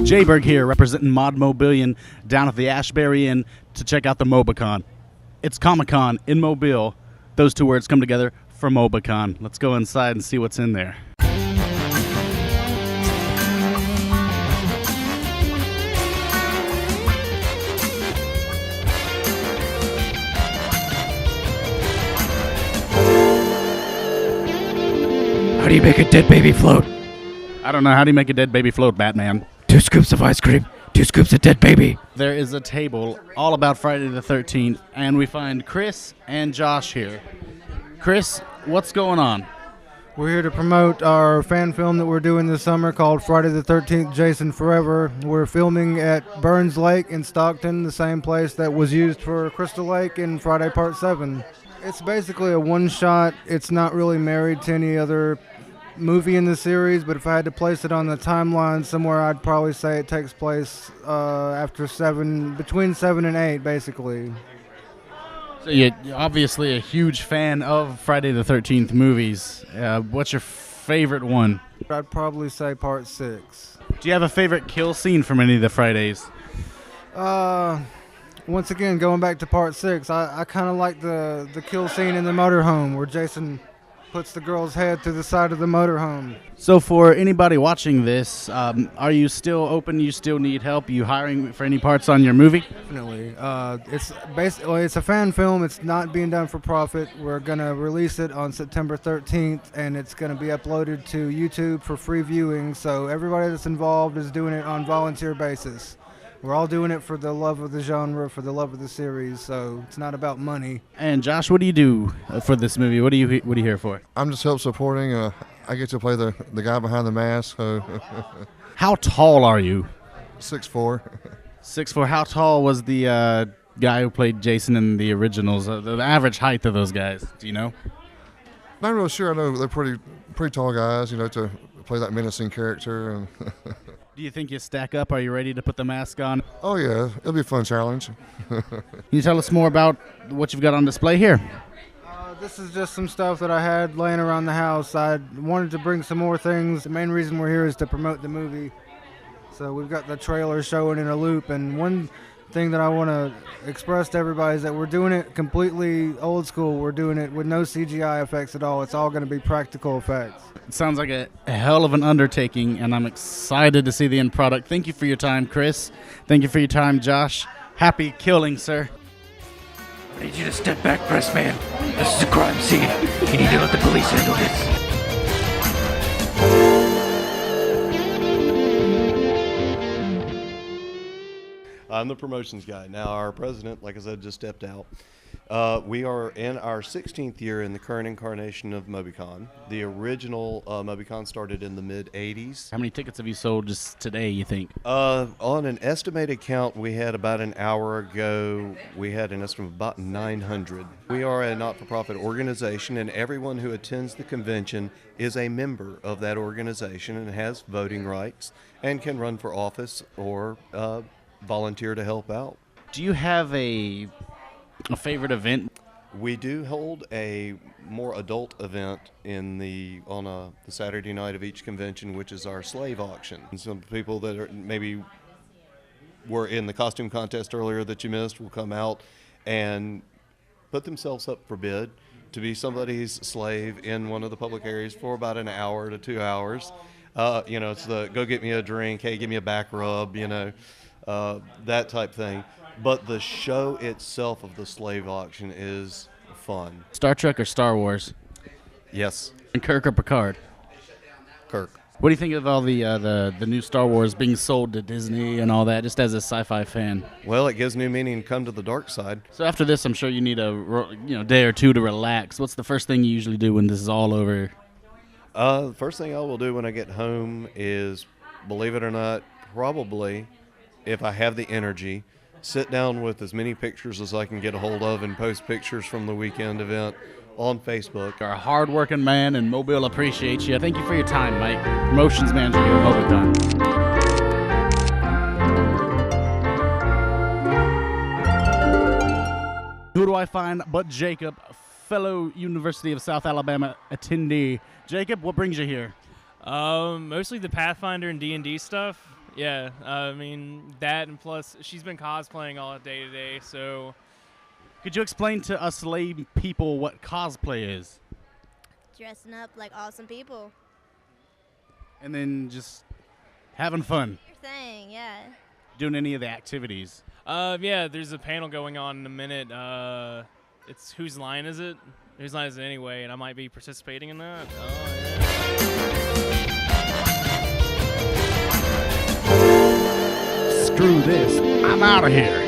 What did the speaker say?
Jay Birg here, representing Mob Mobilian down at the Ashbury Inn to check out the Mobicon. It's Comic-Con in Mobile. Those two words come together for Mobicon. Let's go inside and see what's in there. How do you make a dead baby float? I don't know. How do you make a dead baby float, Batman? 2 scoops of ice cream, 2 scoops of dead baby. There is a table all about Friday the 13th, and we find Chris and Josh here. Chris, what's going on? We're here to promote our fan film that we're doing this summer called Friday the 13th, Jason Forever. We're filming at Burns Lake in Stockton, the same place that was used for Crystal Lake in Friday Part 7. It's basically a one-shot. It's not really married to any other movie in the series, but if I had to place it on the timeline somewhere, I'd probably say it takes place after between 7 and 8, basically. So you're obviously a huge fan of Friday the 13th movies. What's your favorite one? I'd probably say Part 6. Do you have a favorite kill scene from any of the Fridays? Once again, going back to Part 6, I kind of like the kill scene in the motorhome where Jason puts the girl's head through the side of the motorhome. So for anybody watching this, are you still open? You still need help? You hiring for any parts on your movie? Definitely. It's a fan film. It's not being done for profit. We're going to release it on September 13th, and it's going to be uploaded to YouTube for free viewing. So everybody that's involved is doing it on volunteer basis. We're all doing it for the love of the genre, for the love of the series, so it's not about money. And Josh, what do you do for this movie? What are you here for? I'm just help supporting. I get to play the guy behind the mask. How tall are you? 6'4". 6'4". How tall was the guy who played Jason in the originals? The average height of those guys, do you know? Not real sure. I know they're pretty tall guys, to play that menacing character. And Do you think you stack up? Are you ready to put the mask on? oh yeah, it'll be a fun challenge. Can you tell us more about what you've got on display here? This is just some stuff that I had laying around the house. I wanted to bring some more things. The main reason we're here is to promote the movie. So we've got the trailer showing in a loop, and one thing that I want to express to everybody is that we're doing it completely old school. We're doing it with no CGI effects at all. It's all going to be practical effects. It sounds like a hell of an undertaking, and I'm excited to see the end product. Thank you for your time, Chris. Thank you for your time, Josh. Happy killing, sir. I need you to step back, press man. This is a crime scene. You need to let the police handle this. I'm the promotions guy. Now, our president, like I said, just stepped out. We are in our 16th year in the current incarnation of Mobicon. The original Mobicon started in the mid-'80s. How many tickets have you sold just today, you think? On an estimated count, we had about an hour ago, we had an estimate of about 900. We are a not-for-profit organization, and everyone who attends the convention is a member of that organization and has voting rights and can run for office or volunteer to help out. Do you have a favorite event? We do hold a more adult event on the Saturday night of each convention, which is our slave auction. And some people that are maybe were in the costume contest earlier that you missed will come out and put themselves up for bid to be somebody's slave in one of the public areas for about an hour to 2 hours. It's the go get me a drink, hey, give me a back rub, that type thing. But the show itself of the slave auction is fun. Star Trek or Star Wars? Yes. And Kirk or Picard? Kirk. What do you think of all the new Star Wars being sold to Disney and all that, just as a sci-fi fan? Well, it gives new meaning, come to the dark side. So after this, I'm sure you need a day or two to relax. What's the first thing you usually do when this is all over? The first thing I will do when I get home is, believe it or not, probably, if I have the energy, sit down with as many pictures as I can get a hold of and post pictures from the weekend event on Facebook. You're a hard-working man, and Mobile appreciates you. Thank you for your time, Mike. Promotions manager here at Mobicon. do I find but Jacob, fellow University of South Alabama attendee. Jacob, what brings you here? Mostly the Pathfinder and D&D stuff. Yeah, I mean, that, and plus she's been cosplaying all day today, so... Could you explain to us lay people what cosplay is? Dressing up like awesome people. And then just having fun. Your thing, yeah. Doing any of the activities. Yeah, there's a panel going on in a minute. It's Whose Line Is It? Whose Line Is It Anyway? And I might be participating in that. Screw this. I'm out of here.